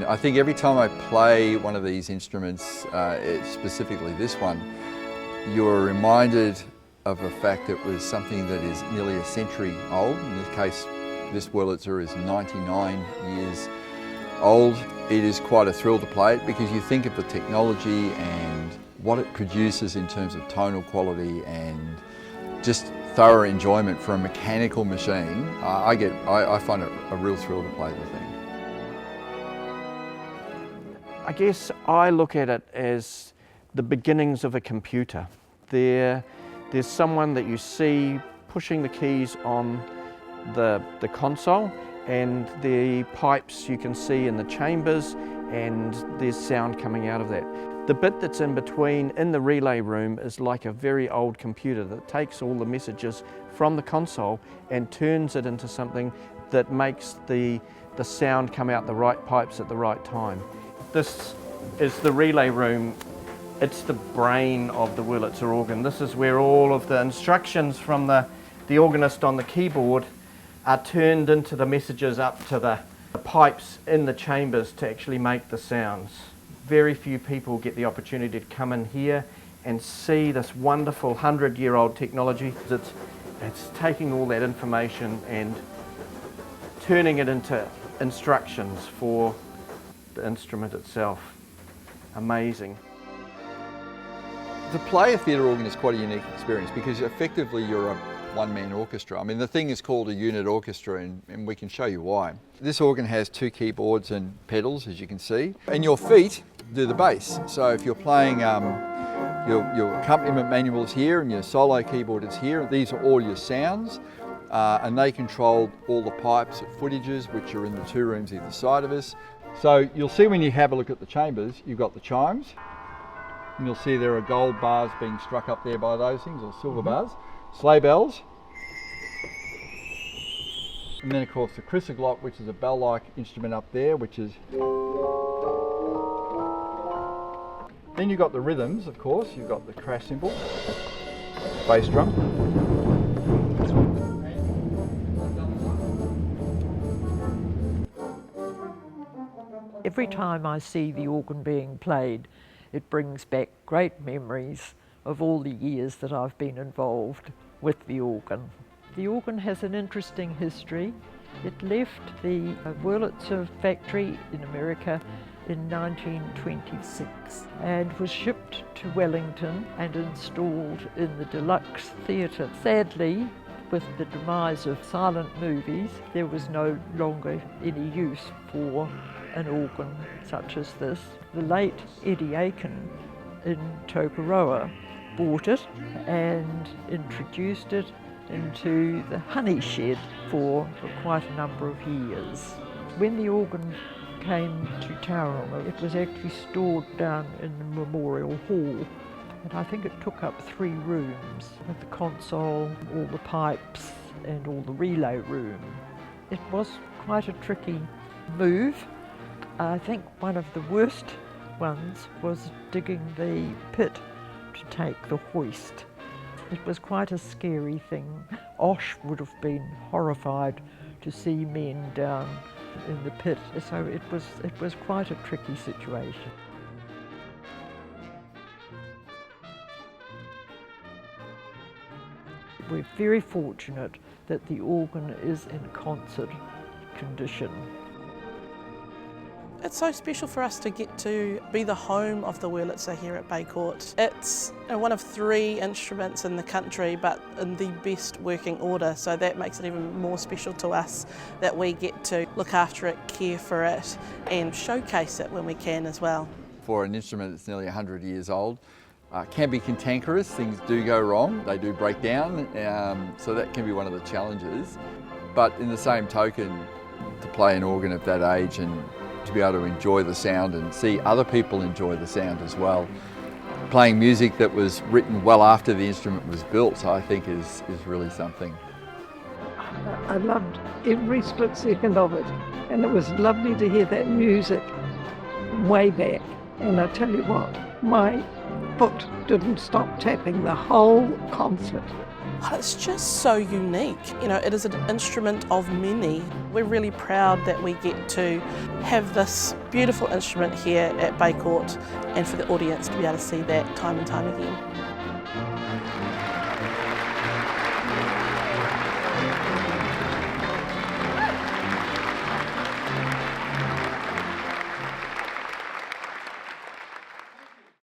I think every time I play one of these instruments, specifically this one, you're reminded of the fact that it was something that is nearly a century old. In this case, this Wurlitzer is 99 years old. It is quite a thrill to play it because you think of the technology and what it produces in terms of tonal quality and just thorough enjoyment for a mechanical machine. I find it a real thrill to play the thing. I guess I look at it as the beginnings of a computer. There's someone that you see pushing the keys on the console, and the pipes you can see in the chambers, and there's sound coming out of that. The bit that's in between in the relay room is like a very old computer that takes all the messages from the console and turns it into something that makes the sound come out the right pipes at the right time. This is the relay room. It's the brain of the Wurlitzer organ. This is where all of the instructions from the organist on the keyboard are turned into the messages up to the pipes in the chambers to actually make the sounds. Very few people get the opportunity to come in here and see this wonderful 100-year-old technology. It's taking all that information and turning it into instructions for the instrument itself. Amazing. To play a theatre organ is quite a unique experience because effectively you're a one-man orchestra. I mean, the thing is called a unit orchestra, and we can show you why. This organ has 2 keyboards and pedals, as you can see, and your feet do the bass. So if you're playing your accompaniment manual is here and your solo keyboard is here, these are all your sounds, and they control all the pipes at footages, which are in the 2 rooms either side of us. So you'll see when you have a look at the chambers, you've got the chimes, and you'll see there are gold bars being struck up there by those things, or silver bars. Sleigh bells, and then of course the chrysoglot, which is a bell-like instrument up there, which is... Then you've got the rhythms, of course. You've got the crash cymbal, bass drum. Every time I see the organ being played, it brings back great memories of all the years that I've been involved with the organ. The organ has an interesting history. It left the Wurlitzer factory in America in 1926 and was shipped to Wellington and installed in the Deluxe Theatre. Sadly, with the demise of silent movies, there was no longer any use for an organ such as this. The late Eddie Aiken in Tokoroa bought it and introduced it into the honey shed for quite a number of years. When the organ came to Tauranga, it was actually stored down in the Memorial Hall, and I think it took up 3 rooms with the console, all the pipes and all the relay room. It was quite a tricky move. I think one of the worst ones was digging the pit to take the hoist. It was quite a scary thing. Osh would have been horrified to see men down in the pit, so it was quite a tricky situation. We're very fortunate that the organ is in concert condition. It's so special for us to get to be the home of the Wurlitzer here at Baycourt. It's one of 3 instruments in the country, but in the best working order, so that makes it even more special to us that we get to look after it, care for it and showcase it when we can as well. For an instrument that's nearly 100 years old, can be cantankerous, things do go wrong, they do break down, so that can be one of the challenges. But in the same token, to play an organ of that age and to be able to enjoy the sound and see other people enjoy the sound as well. Playing music that was written well after the instrument was built, I think is really something. I loved every split second of it, and it was lovely to hear that music way back. And I tell you what, my foot didn't stop tapping the whole concert. Oh, it's just so unique. You know, it is an instrument of many. We're really proud that we get to have this beautiful instrument here at Baycourt and for the audience to be able to see that time and time again.